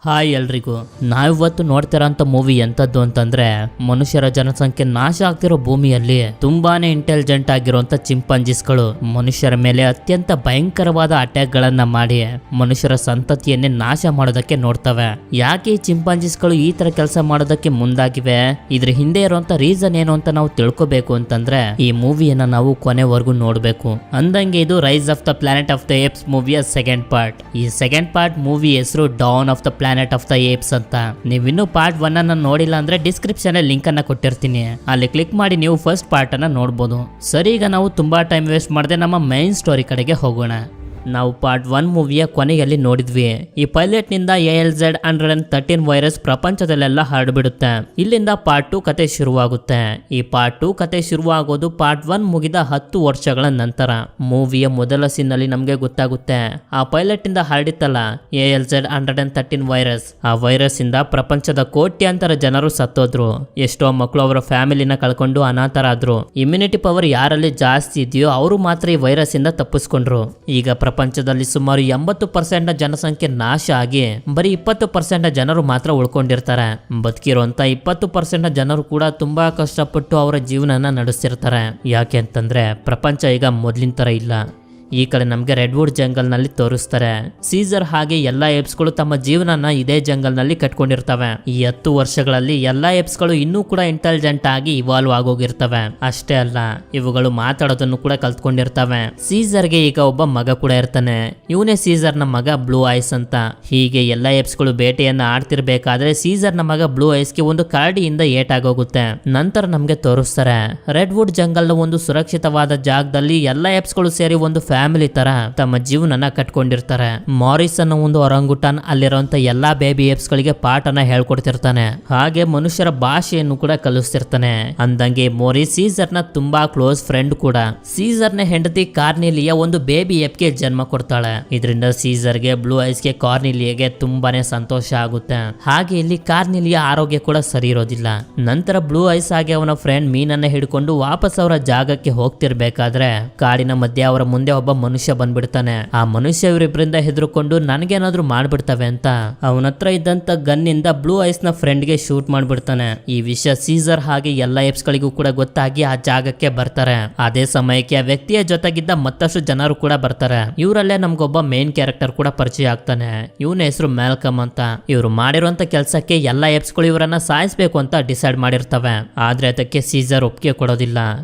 Hi ಎಲ್ರಿಗೂ, ನಾವಿವತ್ತು ನೋಡ್ತಿರೋಂಥ movie ಎಂಥದ್ದು ಅಂತಂದ್ರೆ ಮನುಷ್ಯರ ಜನಸಂಖ್ಯೆ ನಾಶ ಆಗ್ತಿರೋ ಭೂಮಿಯಲ್ಲಿ ತುಂಬಾನೇ ಇಂಟೆಲಿಜೆಂಟ್ ಆಗಿರುವಂತ ಚಿಂಪಾಂಜಿಸ್ಗಳು ಮನುಷ್ಯರ ಮೇಲೆ ಅತ್ಯಂತ ಭಯಂಕರವಾದ ಅಟ್ಯಾಕ್ ಗಳನ್ನ ಮಾಡಿ ಮನುಷ್ಯರ ಸಂತತಿಯನ್ನೇ ನಾಶ ಮಾಡೋದಕ್ಕೆ ನೋಡ್ತವೆ. ಯಾಕೆ ಈ ಚಿಂಪಾಂಜಿಸ್ಗಳು ಈ ತರ ಕೆಲಸ ಮಾಡೋದಕ್ಕೆ ಮುಂದಾಗಿವೆ, ಇದ್ರ ಹಿಂದೆ ಇರುವಂತ ರೀಸನ್ ಏನು ಅಂತ ನಾವು ತಿಳ್ಕೊಬೇಕು ಅಂತಂದ್ರೆ ಈ ಮೂವಿಯನ್ನ ನಾವು ಕೊನೆವರೆಗೂ ನೋಡ್ಬೇಕು. ಅಂದಂಗೆ ಇದು rise of the planet of the apes ಮೂವಿಯ ಸೆಕೆಂಡ್ ಪಾರ್ಟ್. ಈ ಸೆಕೆಂಡ್ ಪಾರ್ಟ್ ಮೂವಿ ಹೆಸರು dawn of the planet of the apes ಅಂತ. ನೀವಿನ್ನೂ ಪಾರ್ಟ್ 1 ಅನ್ನ ನೋಡಿಲ್ಲ ಅಂದ್ರೆ ಡಿಸ್ಕ್ರಿಪ್ಷನ್ ಅಲ್ಲಿ ಲಿಂಕ್ ಅನ್ನ ಕೊಟ್ಟಿರ್ತೀನಿ, ಅಲ್ಲಿ ಕ್ಲಿಕ್ ಮಾಡಿ ನೀವು ಫಸ್ಟ್ ಪಾರ್ಟ್ ಅನ್ನ ನೋಡಬಹುದು. ಸರಿ, ಈಗ ನಾವು ತುಂಬಾ ಟೈಮ್ ವೇಸ್ಟ್ ಮಾಡದೆ ನಮ್ಮ ಮೈನ್ ಸ್ಟೋರಿ ಕಡೆಗೆ ಹೋಗೋಣ. ನಾವು ಪಾರ್ಟ್ 1 ಮೂವಿಯ ಕೊನೆಯಲ್ಲಿ ನೋಡಿದ್ವಿ, ಈ ಪೈಲಟ್ ನಿಂದ ALZ-113 ವೈರಸ್ ಪ್ರಪಂಚದಲ್ಲೆಲ್ಲ ಹರಡ್ಬಿಡುತ್ತೆ. ಇಲ್ಲಿಂದ ಪಾರ್ಟ್ 2 ಕತೆ ಶುರುವಾಗುತ್ತೆ. ಈ ಪಾರ್ಟ್ 2 ಕತೆ ಶುರುವಾಗೋದು ಪಾರ್ಟ್ 1 ಮುಗಿದ 10 ವರ್ಷಗಳ ನಂತರ. ಮೂವಿಯ ಮೊದಲ ಸೀನ್ ನಲ್ಲಿ ನಮ್ಗೆ ಗೊತ್ತಾಗುತ್ತೆ, ಆ ಪೈಲಟ್ ಇಂದ ಹರಡಿತ್ತಲ್ಲ ALZ-113 ವೈರಸ್, ಆ ವೈರಸ್ ಇಂದ ಪ್ರಪಂಚದ ಕೋಟ್ಯಾಂತರ ಜನರು ಸತ್ತೋದ್ರು. ಎಷ್ಟೋ ಮಕ್ಕಳು ಅವರ ಫ್ಯಾಮಿಲಿನ ಕಳ್ಕೊಂಡು ಅನಾಥರಾದ್ರು. ಇಮ್ಯುನಿಟಿ ಪವರ್ ಯಾರಲ್ಲಿ ಜಾಸ್ತಿ ಇದೆಯೋ ಅವರು ಮಾತ್ರ ಈ ವೈರಸ್ ಇಂದ ತಪ್ಪಿಸ್ಕೊಂಡ್ರು. ಈಗ ಪ್ರಪಂಚದಲ್ಲಿ ಸುಮಾರು 80% ಜನಸಂಖ್ಯೆ ನಾಶ ಆಗಿ ಬರೀ 20% ಜನರು ಮಾತ್ರ ಉಳ್ಕೊಂಡಿರ್ತಾರೆ. ಬದುಕಿರುವಂತ 20% ಜನರು ಕೂಡ ತುಂಬಾ ಕಷ್ಟಪಟ್ಟು ಅವರ ಜೀವನನ ನಡೆಸ್ತಿರ್ತಾರೆ. ಯಾಕೆ ಅಂತಂದ್ರೆ ಪ್ರಪಂಚ ಈಗ ಮೊದ್ಲಿನ ತರ ಇಲ್ಲ. ಈ ಕಡೆ ನಮ್ಗೆ ರೆಡ್ವುಡ್ ಜಂಗಲ್ ನಲ್ಲಿ ತೋರಿಸ್ತಾರೆ, ಸೀಸರ್ ಹಾಗೆ ಎಲ್ಲಾ ಏಪ್ಸ್ಗಳು ತಮ್ಮ ಜೀವನನ ಇದೇ ಜಂಗಲ್ ನಲ್ಲಿ ಕಟ್ಕೊಂಡಿರ್ತವೆ. ಈ 10 ವರ್ಷಗಳಲ್ಲಿ ಎಲ್ಲಾ ಏಪ್ಸ್ಗಳು ಇನ್ನೂ ಕೂಡ ಇಂಟೆಲಿಜೆಂಟ್ ಆಗಿ ಇವಾಲ್ವ್ ಆಗೋಗಿರ್ತವೆ. ಅಷ್ಟೇ ಅಲ್ಲ, ಇವುಗಳು ಮಾತಾಡೋದನ್ನು ಕೂಡ ಕಲ್ತ್ಕೊಂಡಿರ್ತವೆ. ಸೀಸರ್ಗೆ ಈಗ ಒಬ್ಬ ಮಗ ಕೂಡ ಇರ್ತಾನೆ, ಇವನೇ ಸೀಸರ್ ನ ಮಗ ಬ್ಲೂ ಐಸ್ ಅಂತ. ಹೀಗೆ ಎಲ್ಲಾ ಏಪ್ಸ್ಗಳು ಬೇಟೆಯನ್ನ ಆಡ್ತಿರ್ಬೇಕಾದ್ರೆ ಸೀಸರ್ ನ ಮಗ ಬ್ಲೂ ಐಸ್ಗೆ ಒಂದು ಕರಡಿಯಿಂದ ಏಟಾಗೋಗುತ್ತೆ. ನಂತರ ನಮ್ಗೆ ತೋರಿಸ್ತಾರೆ, ರೆಡ್ವುಡ್ ಜಂಗಲ್ ನ ಒಂದು ಸುರಕ್ಷಿತವಾದ ಜಾಗದಲ್ಲಿ ಎಲ್ಲಾ ಏಪ್ಸ್ಗಳು ಸೇರಿ ಒಂದು ಫ್ಯಾಮಿಲಿ ತರ ತಮ್ಮ ಜೀವನನ ಕಟ್ಕೊಂಡಿರ್ತಾರೆ. ಮಾರಿಸ್ ಅನ್ನೋ ಒಂದು ಒರಂಗುಟಾನ್ ಅಲ್ಲಿರುವಂತ ಎಲ್ಲಾ ಬೇಬಿ ಏಪ್ಸ್ ಗಳಿಗೆ ಪಾಠನ ಹೇಳ್ಕೊಡ್ತಿರ್ತಾನೆ, ಹಾಗೆ ಮನುಷ್ಯರ ಭಾಷೆಯನ್ನು ಕೂಡ ಕಲಿಸ್ತಿರ್ತಾನೆ. ಅಂದಂಗೆ ಮೋರಿಸ್ ಸೀಸರ್ ನ ತುಂಬಾ ಕ್ಲೋಸ್ ಫ್ರೆಂಡ್ ಕೂಡ. ಸೀಸರ್ ನ ಹೆಂಡತಿ ಕಾರ್ನಿಲಿಯಾ ಒಂದು ಬೇಬಿ ಏಪ್ ಗೆ ಜನ್ಮ ಕೊಡ್ತಾಳೆ. ಇದರಿಂದ ಸೀಸರ್ ಗೆ ಬ್ಲೂ ಐಸ್ ಗೆ ಕಾರ್ನಿಲಿಯಾಗೆ ತುಂಬಾನೇ ಸಂತೋಷ ಆಗುತ್ತೆ. ಹಾಗೆ ಇಲ್ಲಿ ಕಾರ್ನಿಲಿಯಾ ಆರೋಗ್ಯ ಕೂಡ ಸರಿ ಇರೋದಿಲ್ಲ. ನಂತರ ಬ್ಲೂ ಐಸ್ ಹಾಗೆ ಅವನ ಫ್ರೆಂಡ್ ಮೀನನ್ನ ಹಿಡ್ಕೊಂಡು ವಾಪಸ್ ಅವರ ಜಾಗಕ್ಕೆ ಹೋಗ್ತಿರ್ಬೇಕಾದ್ರೆ ಕಾಡಿನ ಮಧ್ಯೆ ಅವರ ಮುಂದೆ ಒಬ್ಬ ಮನುಷ್ಯ ಬಂದ್ಬಿಡ್ತಾನೆ. ಆ ಮನುಷ್ಯ ಇವರಿಬ್ಬರಿಂದ ಹೆದರ್ಕೊಂಡು ನನಗೇನಾದ್ರೂ ಮಾಡ್ಬಿಡ್ತವೆ ಅಂತ ಅವನ ಹತ್ರ ಇದ್ದಂತ ಗನ್ ಇಂದ ಬ್ಲೂ ಐಸ್ ನ ಫ್ರೆಂಡ್ ಗೆ ಶೂಟ್ ಮಾಡ್ಬಿಡ್ತಾನೆ. ಈ ವಿಷಯ ಸೀಸರ್ ಹಾಗೆ ಎಲ್ಲಾ ಏಪ್ಸ್ ಗಳಿಗೂ ಕೂಡ ಗೊತ್ತಾಗಿ ಆ ಜಾಗಕ್ಕೆ ಬರ್ತಾರೆ. ಅದೇ ಸಮಯಕ್ಕೆ ಆ ವ್ಯಕ್ತಿಯ ಜೊತೆಗಿದ್ದ ಮತ್ತಷ್ಟು ಜನರು ಕೂಡ ಬರ್ತಾರೆ. ಇವರಲ್ಲೇ ನಮ್ಗೊಬ್ಬ ಮೇನ್ ಕ್ಯಾರೆಕ್ಟರ್ ಕೂಡ ಪರಿಚಯ ಆಗ್ತಾನೆ. ಇವನ ಹೆಸರು ಮ್ಯಾಲ್ಕಮ್ ಅಂತ. ಇವರು ಮಾಡಿರುವಂತ ಕೆಲಸಕ್ಕೆ ಎಲ್ಲಾ ಏಪ್ಸ್ ಗಳು ಇವರನ್ನ ಸಾಯಿಸಬೇಕು ಅಂತ ಡಿಸೈಡ್ ಮಾಡಿರ್ತವೆ. ಆದ್ರೆ ಅದಕ್ಕೆ ಸೀಸರ್ ಒಪ್ಪಿಗೆ ಕೊಡೋದಿಲ್ಲ.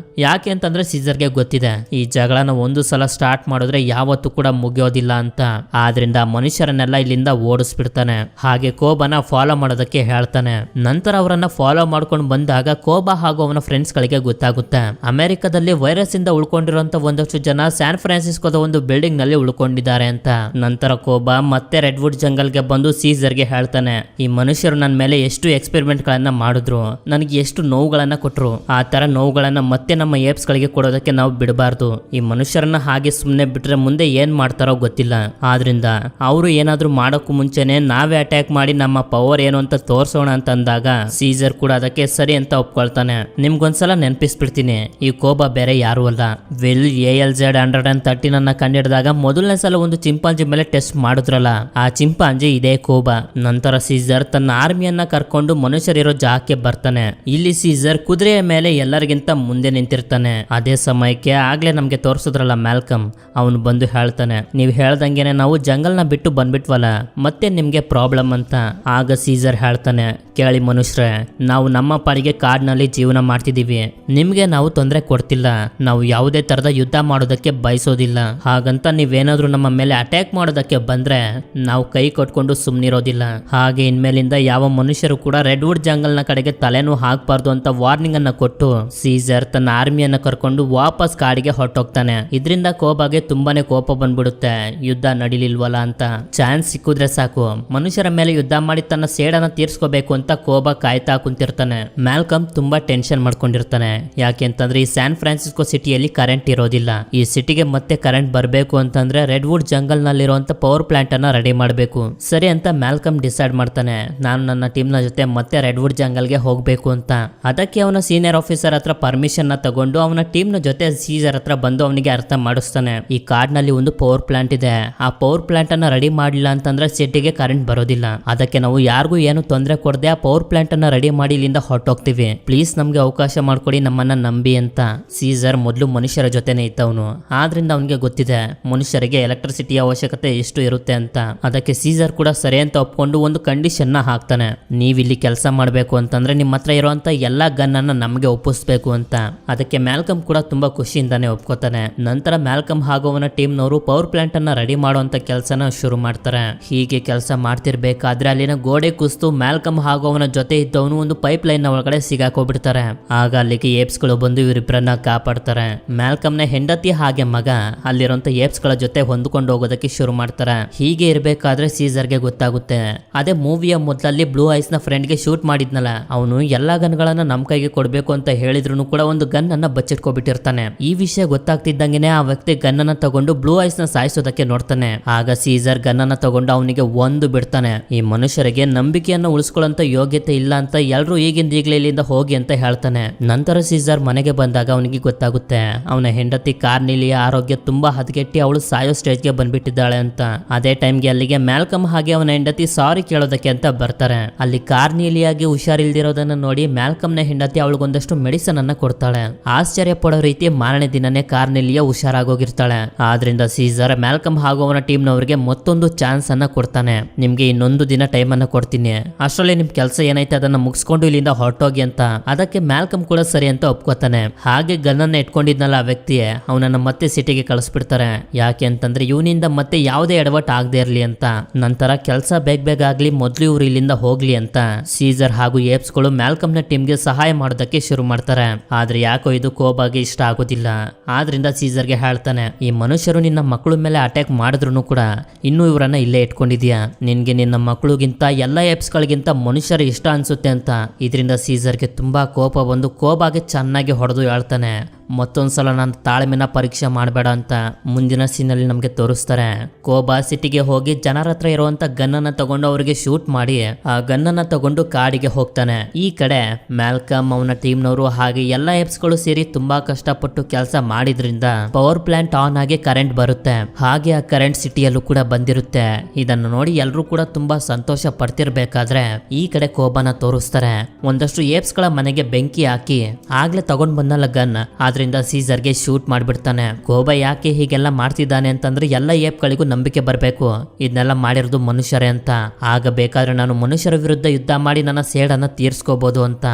ಯಾಕೆ ಅಂತಂದ್ರೆ ಸೀಸರ್ಗೆ ಗೊತ್ತಿದೆ, ಈ ಜಗಳನ ಒಂದು ಸಲ ಸ್ಟಾರ್ಟ್ ಮಾಡಿದ್ರೆ ಯಾವತ್ತೂ ಕೂಡ ಮುಗಿಯೋದಿಲ್ಲ ಅಂತ. ಆದ್ರಿಂದ ಮನುಷ್ಯರನ್ನೆಲ್ಲ ಇಲ್ಲಿಂದ ಓಡಿಸ್ಬಿಡ್ತಾನೆ. ಹಾಗೆ ಕೋಬಾನ ಫಾಲೋ ಮಾಡೋದಕ್ಕೆ ಹೇಳ್ತಾನೆ. ನಂತರ ಅವರನ್ನ ಫಾಲೋ ಮಾಡ್ಕೊಂಡು ಬಂದಾಗ ಕೋಬಾ ಹಾಗೂ ಅವನ ಫ್ರೆಂಡ್ಸ್ ಗಳಿಗೆ ಗೊತ್ತಾಗುತ್ತೆ, ಅಮೆರಿಕದಲ್ಲಿ ವೈರಸ್ ಇಂದ ಉಳ್ಕೊಂಡಿರುವಂತ ಒಂದಷ್ಟು ಜನ ಸ್ಯಾನ್ ಫ್ರಾನ್ಸಿಸ್ಕೋದ ಒಂದು ಬಿಲ್ಡಿಂಗ್ ನಲ್ಲಿ ಉಳ್ಕೊಂಡಿದ್ದಾರೆ ಅಂತ. ನಂತರ ಕೋಬಾ ಮತ್ತೆ ರೆಡ್ವುಡ್ ಜಂಗಲ್ ಗೆ ಬಂದು ಸೀಸರ್ ಗೆ ಹೇಳ್ತಾನೆ, ಈ ಮನುಷ್ಯರು ನನ್ನ ಮೇಲೆ ಎಷ್ಟು ಎಕ್ಸ್ಪೆರಿಮೆಂಟ್ ಗಳನ್ನ ಮಾಡಿದ್ರು, ನನಗೆ ಎಷ್ಟು ನೋವುಗಳನ್ನ ಕೊಟ್ರು, ಆ ತರ ನೋವುಗಳನ್ನ ಮತ್ತೆ ನಮ್ಮ ಏಪ್ಸ್ ಗಳಿಗೆ ಕೊಡೋದಕ್ಕೆ ನಾವು ಬಿಡಬಾರ್ದು. ಈ ಮನುಷ್ಯರನ್ನ ಹಾಗೆ ಸುಮ್ಮನೆ ಬಿಟ್ರೆ ಮುಂದೆ ಏನ್ ಮಾಡ್ತಾರೋ ಗೊತ್ತಿಲ್ಲ. ಆದ್ರಿಂದ ಅವರು ಏನಾದ್ರೂ ಮಾಡೋಕ್ಕೂ ಮುಂಚೆನೆ ನಾವೇ ಅಟ್ಯಾಕ್ ಮಾಡಿ ನಮ್ಮ ಪವರ್ ಏನು ಅಂತ ತೋರ್ಸೋಣ ಅಂತ ಅಂದಾಗ ಸೀಸರ್ ಕೂಡ ಅದಕ್ಕೆ ಸರಿ ಅಂತ ಒಪ್ಕೊಳ್ತಾನೆ. ನಿಮ್ಗೊಂದ್ಸಲ ನೆನಪಿಸ್ಬಿಡ್ತೀನಿ, ಈ ಕೋಬಾ ಬೇರೆ ಯಾರು ಅಲ್ಲ, ವಿಲ್ ALZ-113 ಅನ್ನ ಕಂಡಿಡಿದಾಗ ಮೊದಲನೇ ಸಲ ಒಂದು ಚಿಂಪಾಂಜಿ ಮೇಲೆ ಟೆಸ್ಟ್ ಮಾಡಿದ್ರಲ್ಲ, ಆ ಚಿಂಪಾಂಜಿ ಇದೇ ಕೋಬಾ. ನಂತರ ಸೀಸರ್ ತನ್ನ ಆರ್ಮಿಯನ್ನ ಕರ್ಕೊಂಡು ಮನುಷ್ಯರಿರೋ ಜಾಗಕ್ಕೆ ಬರ್ತಾನೆ. ಇಲ್ಲಿ ಸೀಸರ್ ಕುದುರೆಯ ಮೇಲೆ ಎಲ್ಲರಿಗಿಂತ ಮುಂದೆ ನಿಂತಿರ್ತಾನೆ. ಅದೇ ಸಮಯಕ್ಕೆ ಆಗ್ಲೇ ನಮ್ಗೆ ತೋರಿಸಿದ್ರಲ್ಲ ಮ್ಯಾಲ್ಕಮ್, ಅವನು ಬಂದು ಹೇಳ್ತಾನೆ, ನೀವು ಹೇಳ್ದಂಗೆನೆ ನಾವು ಜಂಗಲ್ ನ ಬಿಟ್ಟು ಬಂದ್ಬಿಟ್ವಲ್ಲ, ಮತ್ತೆ ನಿಮ್ಗೆ ಪ್ರಾಬ್ಲಮ್ ಅಂತ. ಆಗ ಸೀಸರ್ ಹೇಳ್ತಾನೆ, ಕೇಳಿ ಮನುಷ್ಯರೇ, ನಾವು ನಮ್ಮ ಪಾಡಿಗೆ ಕಾಡಿನಲ್ಲಿ ಜೀವನ ಮಾಡ್ತಿದೀವಿ, ನಿಮ್ಗೆ ನಾವು ತೊಂದರೆ ಕೊಡ್ತಿಲ್ಲ, ನಾವು ಯಾವುದೇ ತರದ ಯುದ್ಧ ಮಾಡೋದಕ್ಕೆ ಬಯಸೋದಿಲ್ಲ. ಹಾಗಂತ ನೀವೇನಾದ್ರೂ ನಮ್ಮ ಮೇಲೆ ಅಟ್ಯಾಕ್ ಮಾಡೋದಕ್ಕೆ ಬಂದ್ರೆ ನಾವು ಕೈ ಕಟ್ಕೊಂಡು ಸುಮ್ನಿರೋದಿಲ್ಲ. ಹಾಗೆ ಇನ್ಮೇಲಿಂದ ಯಾವ ಮನುಷ್ಯರು ಕೂಡ ರೆಡ್ವುಡ್ ಜಂಗಲ್ ನ ಕಡೆಗೆ ತಲೆನೂ ಹಾಕ್ಬಾರ್ದು ಅಂತ ವಾರ್ನಿಂಗ್ ಅನ್ನ ಕೊಟ್ಟು ಸೀಸರ್ ತನ್ನ ಆರ್ಮಿಯನ್ನ ಕರ್ಕೊಂಡು ವಾಪಸ್ ಕಾಡಿಗೆ ಹೊರಟೋಗ್ತಾನೆ. ಇದರಿಂದ ಕೋಬಾಗೆ ತುಂಬಾನೇ ಕೋಪ ಬಂದ್ಬಿಡುತ್ತೆ, ಯುದ್ಧ ನಡಿಲಿಲ್ವಲ್ಲ ಅಂತ. ಚಾನ್ಸ್ ಸಿಕ್ಕಿದ್ರೆ ಸಾಕು ಮನುಷ್ಯರ ಮೇಲೆ ಯುದ್ಧ ಮಾಡಿ ತನ್ನ ಸೇಡನ್ನ ತೀರ್ಸ್ಕೋಬೇಕು ಅಂತ ಕೋಬಾ ಕಾಯ್ತಾ ಕುಂತಿರ್ತಾನೆ. ಮ್ಯಾಲ್ಕಮ್ ತುಂಬಾ ಟೆನ್ಷನ್ ಮಾಡ್ಕೊಂಡಿರ್ತಾನೆ. ಯಾಕೆ ಅಂತಂದ್ರೆ ಈ ಸ್ಯಾನ್ ಫ್ರಾನ್ಸಿಸ್ಕೋ ಸಿಟಿಯಲ್ಲಿ ಕರೆಂಟ್ ಇರೋದಿಲ್ಲ. ಈ ಸಿಟಿಗೆ ಮತ್ತೆ ಕರೆಂಟ್ ಬರಬೇಕು ಅಂತಂದ್ರೆ ರೆಡ್ ವುಡ್ ಜಂಗಲ್ ನಲ್ಲಿರುವಂತ ಪವರ್ ಪ್ಲಾಂಟ್ ಅನ್ನ ರೆಡಿ ಮಾಡಬೇಕು. ಸರಿ ಅಂತ ಮ್ಯಾಲ್ಕಮ್ ಡಿಸೈಡ್ ಮಾಡ್ತಾನೆ, ನಾನು ನನ್ನ ಟೀಮ್ ನ ಜೊತೆ ಮತ್ತೆ ರೆಡ್ ವುಡ್ ಜಂಗಲ್ ಗೆ ಹೋಗ್ಬೇಕು ಅಂತ. ಅದಕ್ಕೆ ಅವನ ಸೀನಿಯರ್ ಆಫೀಸರ್ ಹತ್ರ ಪರ್ಮಿಷನ್ ನ ತಗೊಂಡು ಅವನ ಟೀಮ್ ನ ಜೊತೆ ಸೀಸರ್ ಹತ್ರ ಬಂದು ಅವನಿಗೆ ಅರ್ಥ ಮಾಡಿಸ್ತಾನೆ, ಈ ಕಾಡ್ನಲ್ಲಿ ಒಂದು ಪವರ್ ಪ್ಲಾಂಟ್ ಇದೆ, ಆ ಪವರ್ ಪ್ಲಾಂಟ್ ಅನ್ನ ರೆಡಿ ಮಾಡಲಿಲ್ಲ ಅಂತಂದ್ರೆ ಸಿಟಿಗೆ ಕರೆಂಟ್ ಬರೋದಿಲ್ಲ. ಅದಕ್ಕೆ ನಾವು ಯಾರಿಗೂ ಏನು ತೊಂದರೆ ಕೊಡದೆ ಆ ಪವರ್ ಪ್ಲಾಂಟ್ ಅನ್ನ ರೆಡಿ ಮಾಡಿ ಇಲ್ಲಿಂದ ಹೊರಟೋಗ್ತೀವಿ, ಪ್ಲೀಸ್ ನಮ್ಗೆ ಅವಕಾಶ ಮಾಡ್ಕೊಡಿ, ನಮ್ಮನ್ನ ನಂಬಿ ಅಂತ. ಸೀಸರ್ ಮೊದಲು ಮನುಷ್ಯರ ಜೊತೆನೆ ಇದ್ದವನು, ಆದ್ರಿಂದ ಅವನಿಗೆ ಗೊತ್ತಿದೆ ಮನುಷ್ಯರಿಗೆ ಎಲೆಕ್ಟ್ರಿಸಿಟಿಯ ಅವಶ್ಯಕತೆ ಎಷ್ಟು ಇರುತ್ತೆ ಅಂತ. ಅದಕ್ಕೆ ಸೀಸರ್ ಕೂಡ ಸರಿ ಅಂತ ಒಪ್ಕೊಂಡು ಒಂದು ಕಂಡೀಷನ್ ನ ಹಾಕ್ತಾನೆ, ನೀವಿಲ್ಲಿ ಕೆಲಸ ಮಾಡಬೇಕು ಅಂತಂದ್ರೆ ನಿಮ್ಮ ಹತ್ರ ಇರುವಂತ ಎಲ್ಲಾ ಗನ್ ಅನ್ನ ನಮ್ಗೆ ಒಪ್ಪಿಸ್ಬೇಕು ಅಂತ. ಅದಕ್ಕೆ ಮ್ಯಾಲ್ಕಮ್ ಕೂಡ ತುಂಬಾ ಖುಷಿಯಿಂದಾನೆ ಒಪ್ಕೋತಾನೆ. ನಂತರ ಮ್ಯಾಲ್ಕಮ್ ಹಾಗೂ ಅವನ ಟೀಮ್ ನವರು ಪವರ್ ಪ್ಲಾಂಟ್ ಅನ್ನ ರೆಡಿ ಮಾಡುವಂತ ಕೆಲಸನ ಶುರು ಮಾಡ್ತಾರೆ. ಹೀಗೆ ಕೆಲಸ ಮಾಡ್ತಿರ್ಬೇಕಾದ್ರೆ ಅಲ್ಲಿನ ಗೋಡೆ ಕುಸ್ತು ಮ್ಯಾಲ್ಕಮ್ ಹಾಗೂ ಅವನ ಜೊತೆ ಇದ್ದವನು ಒಂದು ಪೈಪ್ ಲೈನ್ ಒಳಗಡೆ ಸಿಗಾಕೋಗ್ಬಿಡ್ತಾರೆ. ಆಗ ಅಲ್ಲಿಗೆ ಏಪ್ಸ್ ಗಳು ಬಂದು ಇವರಿಬ್ಬರನ್ನ ಕಾಪಾಡ್ತಾರೆ. ಮ್ಯಾಲ್ಕಮ್ ನ ಹೆಂಡತಿ ಹಾಗೆ ಮಗ ಅಲ್ಲಿರುವಂತ ಏಪ್ಸ್ ಗಳ ಜೊತೆ ಹೊಂದ್ಕೊಂಡು ಹೋಗೋದಕ್ಕೆ ಶುರು ಮಾಡ್ತಾರೆ. ಹೀಗೆ ಇರ್ಬೇಕಾದ್ರೆ ಸೀಸರ್ಗೆ ಗೊತ್ತಾಗುತ್ತೆ, ಅದೇ ಮೂವಿಯ ಮೊದಲಲ್ಲಿ ಬ್ಲೂ ಐಸ್ ನ ಫ್ರೆಂಡ್ ಗೆ ಶೂಟ್ ಮಾಡಿದ್ನಲ್ಲ, ಅವನು ಎಲ್ಲಾ ಗನ್ ಗಳನ್ನ ನಮ್ ಕೈಗೆ ಕೊಡ್ಬೇಕು ಅಂತ ಹೇಳಿದ್ರು ಕೂಡ ಒಂದು ಗನ್ ಅನ್ನ ಬಚ್ಚಿಟ್ಕೊಬಿಟ್ಟಿರ್ತಾನೆ. ಈ ವಿಷಯ ಗೊತ್ತಾಗ್ತಿದ್ದಂಗೆನೆ ಆ ವ್ಯಕ್ತಿ ಗನ್ ಅನ್ನ ತಗೊಂಡು ಬ್ಲೂ ಐಸ್ ನ ಸಾಯಿಸೋದಕ್ಕೆ ನೋಡ್ತಾನೆ. ಆಗ ಸೀಸರ್ ಗನ್ ಅನ್ನ ತಗೊಂಡು ಅವನಿಗೆ ಒಂದು ಬಿಡ್ತಾನೆ. ಈ ಮನುಷ್ಯರಿಗೆ ನಂಬಿಕೆಯನ್ನ ಉಳಿಸ್ಕೊಳ್ಳೋಂತ ಯೋಗ್ಯತೆ ಇಲ್ಲ ಅಂತ ಎಲ್ರು ಈಗಿಂದ ಈಗಲೇ ಇಲ್ಲಿಂದ ಹೋಗಿ ಅಂತ ಹೇಳ್ತಾನೆ. ನಂತರ ಸೀಸರ್ ಮನೆಗೆ ಬಂದಾಗ ಅವನಿಗೆ ಗೊತ್ತಾಗುತ್ತೆ ಅವನ ಹೆಂಡತಿ ಕಾರ್ನಿಲಿಯ ಆರೋಗ್ಯ ತುಂಬಾ ಹದಗೆಟ್ಟಿ ಅವಳು ಸಾಯೋ ಸ್ಟೇಜ್ಗೆ ಬಂದ್ಬಿಟ್ಟಿದ್ದಾಳೆ ಅಂತ. ಅದೇ ಟೈಮ್ಗೆ ಅಲ್ಲಿಗೆ ಮ್ಯಾಲ್ಕಮ್ ಹಾಗೆ ಅವನ ಹೆಂಡತಿ ಸಾರಿ ಕೇಳೋದಕ್ಕೆ ಅಂತ ಬರ್ತಾರೆ. ಅಲ್ಲಿ ಕಾರ್ನಿಲಿಯಾಗಿ ಹುಷಾರಿಲ್ದಿರೋದನ್ನ ನೋಡಿ ಮ್ಯಾಲ್ಕಮ್ ನ ಹೆಂಡತಿ ಅವಳಿಗೊಂದಷ್ಟು ಮೆಡಿಸನ್ ಅನ್ನ ಕೊಡ್ತಾಳೆ. ಆಶ್ಚರ್ಯ ಪಡೋ ರೀತಿ ಮಾರನೇ ದಿನನೇ ಕಾರ್ನಿಲಿಯ ಹುಷಾರಾಗೋಗಿರ್ತಾಳೆ. ಆದ್ರಿಂದ ಸೀಸರ್ ಮ್ಯಾಲ್ಕಮ್ ಹಾಗೂ ಅವನ ಟೀಮ್ ನವರಿಗೆ ಮತ್ತೊಂದು ಚಾನ್ಸ್ ಅನ್ನ ಕೊಡ್ತಾನೆ, ನಿಮ್ಗೆ ಇನ್ನೊಂದು ದಿನ ಟೈಮ್ ಅನ್ನ ಕೊಡ್ತೀನಿ, ಅಷ್ಟರಲ್ಲಿ ನಿಮ್ ಕೆಲಸ ಏನೈತೆ ಅದನ್ನ ಮುಗಿಸ್ಕೊಂಡು ಇಲ್ಲಿಂದ ಹೊರಟೋಗಿ ಅಂತ. ಅದಕ್ಕೆ ಮ್ಯಾಲ್ಕಮ್ ಕೂಡ ಸರಿ ಅಂತ ಒಪ್ಕೋತಾನೆ. ಹಾಗೆ ಗನ್ನನ್ನ ಇಟ್ಕೊಂಡಿದ್ನಲ್ಲ ಆ ವ್ಯಕ್ತಿ ಅವನನ್ನ ಮತ್ತೆ ಸಿಟಿಗೆ ಕಳಿಸ್ಬಿಡ್ತಾರೆ. ಯಾಕೆ ಅಂತಂದ್ರೆ ಇವನಿಂದ ಮತ್ತೆ ಯಾವುದೇ ಎಡವಟ್ ಆಗದೆ ಇರ್ಲಿ ಅಂತ. ನಂತರ ಕೆಲಸ ಬೇಗ ಆಗ್ಲಿ, ಮೊದ್ಲು ಇವ್ರು ಇಲ್ಲಿಂದ ಹೋಗ್ಲಿ ಅಂತ ಸೀಸರ್ ಹಾಗೂ ಏಪ್ಸ್ ಗಳು ಮ್ಯಾಲ್ಕಮ್ ನ ಟೀಮ್ಗೆ ಸಹಾಯ ಮಾಡೋದಕ್ಕೆ ಶುರು ಮಾಡ್ತಾರೆ. ಆದ್ರೆ ಯಾಕೋ ಇದು ಕೋಬಾಗೆ ಇಷ್ಟ ಆಗೋದಿಲ್ಲ. ಆದ್ರಿಂದ ಸೀಸರ್ಗೆ ಹೇಳ್ತಾನೆ, ಈ ಮನುಷ್ಯರು ನಿನ್ನ ಮಕ್ಕಳ ಮೇಲೆ ಅಟ್ಯಾಕ್ ಮಾಡಿದ್ರು ಕೂಡ ಇನ್ನೂ ಇವರನ್ನ ಇಲ್ಲೇ ಇಟ್ಕೊಂಡಿದ್ಯಾ, ನಿನ್ಗೆ ನಿನ್ನ ಮಕ್ಕಳಿಗಿಂತ ಎಲ್ಲ ಏಪ್ಸ್ ಗಳಿಗಿಂತ ಮನುಷ್ಯರು ಇಷ್ಟ ಅನ್ಸುತ್ತೆ ಅಂತ. ಇದರಿಂದ ಸೀಸರ್ಗೆ ತುಂಬಾ ಕೋಪ ಬಂದು ಕೋಬಾಗೆ ಚೆನ್ನಾಗಿ ಹೊಡೆದು ಹೇಳ್ತಾನೆ, ಮತ್ತೊಂದ್ಸಲ ನಾನು ತಾಳ್ಮೆನ ಪರೀಕ್ಷೆ ಮಾಡಬೇಡ ಅಂತ. ಮುಂದಿನ ಸೀನಲ್ಲಿ ನಮಗೆ ತೋರಿಸ್ತಾರೆ, ಕೋಬಾ ಸಿಟಿಗೆ ಹೋಗಿ ಜನರ ಹತ್ರ ಇರುವಂತ ಗನ್ನನ್ನ ತಗೊಂಡು ಅವರಿಗೆ ಶೂಟ್ ಮಾಡಿ ಆ ಗನ್ನನ್ನ ತಗೊಂಡು ಕಾಡಿಗೆ ಹೋಗ್ತಾನೆ. ಈ ಕಡೆ ಮ್ಯಾಲ್ಕಮ್ ಅವನ ಟೀಮ್ ನವರು ಹಾಗೆ ಎಲ್ಲಾ ಏಪ್ಸ್ ಗಳು ಸೇರಿ ತುಂಬಾ ಕಷ್ಟಪಟ್ಟು ಕೆಲಸ ಮಾಡಿದ್ರಿಂದ ಪವರ್ ಪ್ಲಾಂಟ್ ಆನ್ ಆಗಿ ಕರೆಂಟ್ ಬರುತ್ತೆ. ಹಾಗೆ ಆ ಕರೆಂಟ್ ಸಿಟಿಯಲ್ಲೂ ಕೂಡ ಬಂದಿರುತ್ತೆ. ಇದನ್ನು ನೋಡಿ ಎಲ್ಲರೂ ಕೂಡ ತುಂಬಾ ಸಂತೋಷ ಪಡ್ತಿರ್ಬೇಕಾದ್ರೆ ಈ ಕಡೆ ಕೋಬಾನ ತೋರಿಸ್ತಾರೆ. ಒಂದಷ್ಟು ಏಪ್ಸ್ ಗಳ ಮನೆಗೆ ಬೆಂಕಿ ಹಾಕಿ ಆಗ್ಲೇ ತಗೊಂಡ್ ಬಂದಲ್ಲ ಗನ್, ಆದ್ರಿಂದ ಸೀಸರ್ಗೆ ಶೂಟ್ ಮಾಡ್ಬಿಡ್ತಾನೆ. ಕೋಬಾ ಯಾಕೆ ಹೀಗೆಲ್ಲ ಮಾಡ್ತಿದ್ದಾನೆ ಅಂತಂದ್ರೆ ಎಲ್ಲ ಏಪ್ ಗಳಿಗೂ ನಂಬಿಕೆ ಬರಬೇಕು, ಇದನ್ನೆಲ್ಲ ಮಾಡಿರೋದು ಮನುಷ್ಯರೇ ಅಂತ. ಆಗ ಬೇಕಾದ್ರೆ ನಾನು ಮನುಷ್ಯರ ವಿರುದ್ಧ ಯುದ್ಧ ಮಾಡಿ ನನ್ನ ಸೇಡನ್ನ ತೀರ್ಸ್ಕೋಬಹುದು ಅಂತ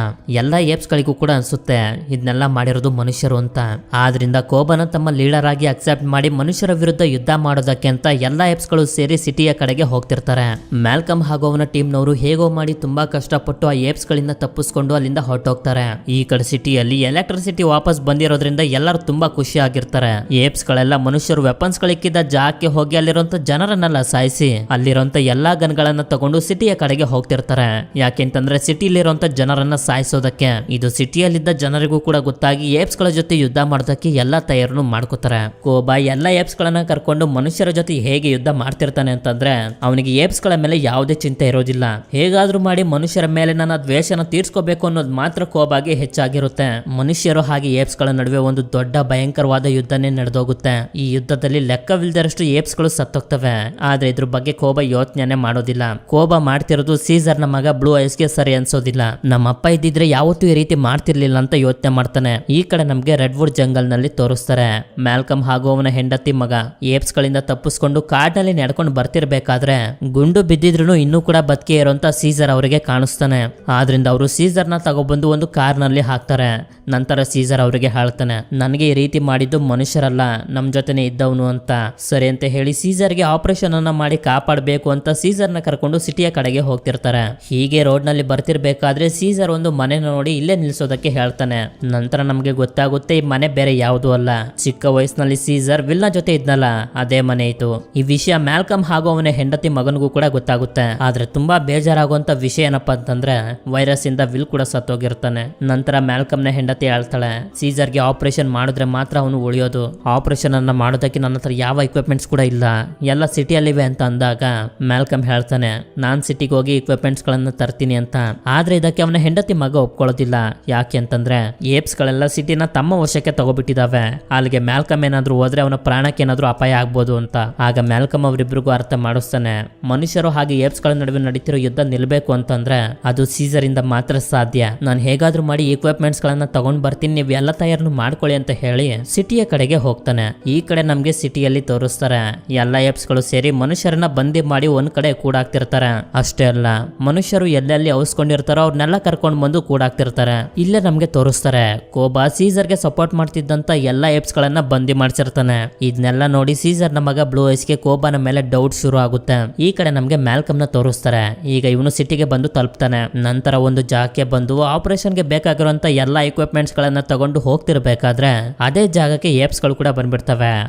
ಎಲ್ಲ ಏಪ್ಸ್ ಗಳಿಗೂ ಕೂಡ ಅನ್ಸುತ್ತೆ ಇದನ್ನೆಲ್ಲ ಮಾಡಿರೋದು ಮನುಷ್ಯರು ಅಂತ. ಆದ್ರಿಂದ ಕೋಬಾನ ತಮ್ಮ ಲೀಡರ್ ಆಗಿ ಅಕ್ಸೆಪ್ಟ್ ಮಾಡಿ ಮನುಷ್ಯರ ವಿರುದ್ಧ ಯುದ್ಧ ಮಾಡೋದಕ್ಕೆ ಅಂತ ಎಲ್ಲ ಏಪ್ಸ್ ಗಳು ಸೇರಿ ಸಿಟಿಯ ಕಡೆಗೆ ಹೋಗ್ತಿರ್ತಾರೆ. ಮ್ಯಾಲ್ಕಮ್ ಹಾಗೂ ಅವನ ಟೀಮ್ ನವರು ಹೇಗೋ ಮಾಡಿ ತುಂಬಾ ಕಷ್ಟಪಟ್ಟು ಆ ಏಪ್ಸ್ ಗಳಿಂದ ತಪ್ಪಿಸ್ಕೊಂಡು ಅಲ್ಲಿಂದ ಹೊರಟೋಗ್ತಾರೆ. ಈ ಕಡೆ ಸಿಟಿಯಲ್ಲಿ ಎಲೆಕ್ಟ್ರಿಸಿಟಿ ವಾಪಸ್ ಬಂದಿರೋದ್ರಿಂದ ಎಲ್ಲರೂ ತುಂಬಾ ಖುಷಿ ಆಗಿರ್ತಾರೆ. ಏಪ್ಸ್ ಗಳೆಲ್ಲ ಮನುಷ್ಯರು ವೆಪನ್ಸ್ ಗಳಿಕ್ಕಿದ್ದ ಜಾಗಕ್ಕೆ ಹೋಗಿ ಅಲ್ಲಿರುವಂತ ಜನರನ್ನೆಲ್ಲ ಸಾಯಿಸಿ ಅಲ್ಲಿರುವಂತ ಎಲ್ಲಾ ಗನ್ ಗಳನ್ನ ತಗೊಂಡು ಸಿಟಿಯ ಕಡೆಗೆ ಹೋಗ್ತಿರ್ತಾರೆ. ಯಾಕೆಂತಂದ್ರೆ ಸಿಟಿಲಿರುವಂತ ಜನರನ್ನ ಸಾಯಿಸೋದಕ್ಕೆ. ಇದು ಸಿಟಿಯಲ್ಲಿದ್ದ ಜನರಿಗೂ ಕೂಡ ಗೊತ್ತಾಗಿ ಏಪ್ಸ್ ಗಳ ಜೊತೆ ಯುದ್ಧ ಮಾಡೋದಕ್ಕೆ ಎಲ್ಲಾ ತಯಾರನ್ನು ಮಾಡ್ಕೋತಾರೆ. ಕೋಬಾ ಎಲ್ಲಾ ಏಪ್ಸ್ ಗಳನ್ನ ಕರ್ಕೊಂಡು ಮನುಷ್ಯರ ಜೊತೆ ಹೇಗೆ ಯುದ್ಧ ಮಾಡ್ತಿರ್ತಾನೆ ಅಂತಂದ್ರೆ ಅವನಿಗೆ ಏಪ್ಸ್ ಗಳ ಮೇಲೆ ಯಾವುದೇ ಚಿಂತೆ ಇರೋದಿಲ್ಲ. ಹೇಗಾದ್ರೂ ಮಾಡಿ ಮನುಷ್ಯರ ಮೇಲೆ ನನ್ನ ದ್ವೇಷನ ತೀರ್ಸ್ಕೋಬೇಕು ಅನ್ನೋದು ಮಾತ್ರ ಕೋಬಾಗೆ ಹೆಚ್ಚಾಗಿರುತ್ತೆ. ಮನುಷ್ಯರು ಹಾಗೆ ಏಪ್ಸ್ ಗಳ ನಡುವೆ ಒಂದು ದೊಡ್ಡ ಭಯಂಕರವಾದ ಯುದ್ಧನೇ ನಡೆದೋಗುತ್ತೆ. ಈ ಯುದ್ಧದಲ್ಲಿ ಲೆಕ್ಕವಿಲ್ಲದಷ್ಟು ಏಪ್ಸ್ ಗಳು ಸತ್ತೋಗ್ತವೆ. ಆದ್ರೆ ಇದ್ರ ಬಗ್ಗೆ ಕೋಬಾ ಯೋಚನೆ ಮಾಡೋದಿಲ್ಲ. ಕೋಬಾ ಮಾಡ್ತಿರೋದು ಸೀಸರ್ ನ ಮಗ ಬ್ಲೂ ಐಸ್ಗೆ ಸರಿ ಅನ್ಸೋದಿಲ್ಲ. ನಮ್ಮಪ್ಪ ಇದ್ದಿದ್ರೆ ಯಾವತ್ತೂ ಈ ರೀತಿ ಮಾಡ್ತಿರ್ಲಿಲ್ಲ ಅಂತ ಯೋಚನೆ ಮಾಡ್ತಾನೆ. ಈ ಕಡೆ ನಮ್ಗೆ ರೆಡ್ ವುಡ್ ಜಂಗಲ್ ನಲ್ಲಿ ತೋರಿಸ್ತಾರೆ. ಮ್ಯಾಲ್ಕಮ್ ಹಾಗೂ ಅವನ ಹೆಂಡತಿ ಮಗ ಏಪ್ಸ್ ಗಳಿಂದ ತಪ್ಪಿಸ್ಕೊಂಡು ಕಾಡಿನಲ್ಲಿ ನಡ್ಕೊಂಡು ಬರ್ತಿರ್ಬೇಕಾದ್ರೆ ಗುಂಡು ಬಿದ್ದಿದ್ರು ಇನ್ನೂ ಕೂಡ ಬದುಕಿ ಇರುವಂತ ಸೀಸರ್ ಅವರಿಗೆ ಕಾಣಿಸ್ತಾನೆ. ಆದ್ರಿಂದ ಅವರು ಸೀಸರ್ ನ ತಗೊಬಂದು ಒಂದು ಕಾರ್ ನಲ್ಲಿ ಹಾಕ್ತಾರೆ. ನಂತರ ಸೀಸರ್ ಅವರಿಗೆ ಹೇಳ್ತಾನೆ, ನನಗೆ ಈ ರೀತಿ ಮಾಡಿದ್ದು ಮನುಷ್ಯರಲ್ಲ, ನಮ್ ಜೊತೆನೆ ಇದ್ದವನು ಅಂತ. ಸರಿ ಅಂತ ಹೇಳಿ ಸೀಸರ್ಗೆ ಆಪರೇಷನ್ ಅನ್ನ ಮಾಡಿ ಕಾಪಾಡಬೇಕು ಅಂತ ಸೀಸರ್ನ ಕರ್ಕೊಂಡು ಸಿಟಿಯ ಕಡೆಗೆ ಹೋಗ್ತಿರ್ತಾರೆ. ಹೀಗೆ ರೋಡ್ ನಲ್ಲಿ ಬರ್ತಿರ್ಬೇಕಾದ್ರೆ ಸೀಸರ್ ಒಂದು ಮನೆ ನೋಡಿ ಇಲ್ಲೇ ನಿಲ್ಸೋದಕ್ಕೆ ಹೇಳ್ತಾನೆ. ನಂತರ ನಮ್ಗೆ ಗೊತ್ತಾಗುತ್ತೆ ಈ ಮನೆ ಬೇರೆ ಯಾವುದು ಅಲ್ಲ, ಚಿಕ್ಕ ವಯಸ್ಸಿನಲ್ಲಿ ಸೀಸರ್ ವಿಲ್ನ ಜೊತೆ ಇದ್ನಲ್ಲ ಅದೇ ಮನೆ ಇತ್ತು. ಈ ವಿಷಯ ಮ್ಯಾಲ್ಕಮ್ ಹಾಗೂ ಅವನ ಹೆಂಡತಿ ಮಗನಿಗೂ ಕೂಡ ಗೊತ್ತಾಗುತ್ತೆ. ಆದ್ರೆ ತುಂಬಾ ಬೇಜಾರಾಗುವಂತ ವಿಷಯ ಏನಪ್ಪಾ ಅಂತಂದ್ರೆ ವೈರಸ್ ಇಂದ ವಿಲ್ ಕೂಡ ಸತ್ತೋಗಿರ್ತಾನೆ. ನಂತರ ಮ್ಯಾಲ್ಕಮ್ ನ ಹೆಂಡತಿ ಹೇಳ್ತಾಳೆ, ಸೀಸರ್ಗೆ ಆಪರೇಷನ್ ಮಾಡಿದ್ರೆ ಮಾತ್ರ ಅವನು ಉಳಿಯೋದು, ಆಪರೇಷನ್ ಅನ್ನ ಮಾಡೋದಕ್ಕೆ ನನ್ನ ಹತ್ರ ಯಾವ ಇಕ್ವಿಪ್ಮೆಂಟ್ಸ್ ಕೂಡ ಇಲ್ಲ, ಎಲ್ಲ ಸಿಟಿಯಲ್ಲಿವೆ ಅಂತ ಅಂದಾಗ ಮ್ಯಾಲ್ಕಮ್ ಹೇಳ್ತಾನೆ, ನಾನ್ ಸಿಟಿಗೆ ಹೋಗಿ ಇಕ್ವಿಪ್ಮೆಂಟ್ಸ್ ಗಳನ್ನ ತರ್ತೀನಿ ಅಂತ. ಆದ್ರೆ ಇದಕ್ಕೆ ಅವನ ಹೆಂಡತಿ ಮಗ ಒಪ್ಕೊಳ್ಳೋದಿಲ್ಲ. ಯಾಕೆ ಅಂತಂದ್ರೆ ಏಪ್ಸ್ ಗಳೆಲ್ಲ ಸಿಟಿನ ತಮ್ಮ ವಶಕ್ಕೆ ತಗೋಬಿಟ್ಟಿದಾವೆ, ಅಲ್ಲಿಗೆ ಮ್ಯಾಲ್ಕಮ್ ಏನಾದ್ರು ಹೋದ್ರೆ ಅವನ ಪ್ರಾಣಕ್ಕೆ ಏನಾದ್ರು ಅಪಾಯ ಆಗ್ಬೋದು ಅಂತ. ಆಗ ಮ್ಯಾಲ್ಕಮ್ ಅವರಿಬ್ರಿಗೂ ಅರ್ಥ ಮಾಡಿಸ್ತಾನೆ, ಮನುಷ್ಯರು ಹಾಗೆ ಏಪ್ಸ್ ಗಳ ನಡುವೆ ನಡೀತಿರೋ ಯುದ್ಧ ನಿಲ್ಬೇಕು ಅಂತಂದ್ರೆ ಅದು ಸೀಸರ್ ಇಂದ ಮಾತ್ರ ಸಾಧ್ಯ. ನಾನು ಹೇಗಾದ್ರೂ ಮಾಡಿ ಇಕ್ವಿಪ್ಮೆಂಟ್ಸ್ ಗಳನ್ನ ತಗೊಂಡ್ ಬರ್ತೀನಿ, ನೀವು ಎಲ್ಲ ತಯಾರನ್ನು ಮಾಡ್ಕೊಳ್ಳಿ ಅಂತ ಹೇಳಿ ಸಿಟಿಯ ಕಡೆಗೆ ಹೋಗ್ತಾನೆ. ಈ ಕಡೆ ನಮ್ಗೆ ಸಿಟಿಯಲ್ಲಿ ತೋರಿಸ್ತಾರೆ ಎಲ್ಲ ಏಪ್ಸ್ ಗಳು ಸೇರಿ ಮನುಷ್ಯರನ್ನ ಬಂದಿ ಮಾಡಿ ಒಂದ್ ಕಡೆ ಕೂಡಾಕ್ತಿರ್ತಾರೆ. ಅಷ್ಟೇ ಅಲ್ಲ, ಮನುಷ್ಯರು ಎಲ್ಲೆಲ್ಲಿ ಔಸ್ಕೊಂಡಿರ್ತಾರೋ ಅವ್ರನ್ನೆಲ್ಲ ಕರ್ಕೊಂಡ್ ಬಂದು ಕೂಡಾಕ್ತಿರ್ತಾರೆ. ಇಲ್ಲೇ ನಮ್ಗೆ ತೋರಿಸ್ತಾರೆ ಕೋಬಾ ಸೀಸರ್ಗೆ ಸಪೋರ್ಟ್ ಮಾಡ್ತಿದ್ದಂತ ಎಲ್ಲ ಏಪ್ಸ್ ಗಳನ್ನ ಬಂದಿ ಮಾಡ್ಸಿರ್ತಾನೆ. ಇದನ್ನೆಲ್ಲ ನೋಡಿ ಸೀಸರ್ ನ ಮಗ ಬ್ಲೂ ಐಸ್ಗೆ ಕೋಬಾನ ಮೇಲೆ ಡೌಟ್ ಶುರು ಆಗುತ್ತೆ. ಈ ಕಡೆ ನಮ್ಗೆ ಮ್ಯಾಲ್ಕಮ್ ನ ತೋರಿಸ್ತಾರೆ. ಈಗ ಇವನು ಸಿಟಿಗೆ ಬಂದು ತಲುಪ್ತಾನೆ. ನಂತರ ಒಂದು ಜಾಗಕ್ಕೆ ಬಂದು ಆಪರೇಷನ್ ಗೆ ಬೇಕಾಗಿರುವಂತ ಎಲ್ಲಾ ಇಕ್ವಿಪ್ಮೆಂಟ್ಸ್ ಗಳನ್ನ ತಗೊಂಡು ಹೋಗ್ತಿರ್ಬೇಕಾದ್ರೆ ಅದೇ ಜಾಗಕ್ಕೆ ಏಪ್ಸ್ ಗಳು ಕೂಡ ಬಂದ್ಬಿಡ್ತವೆ.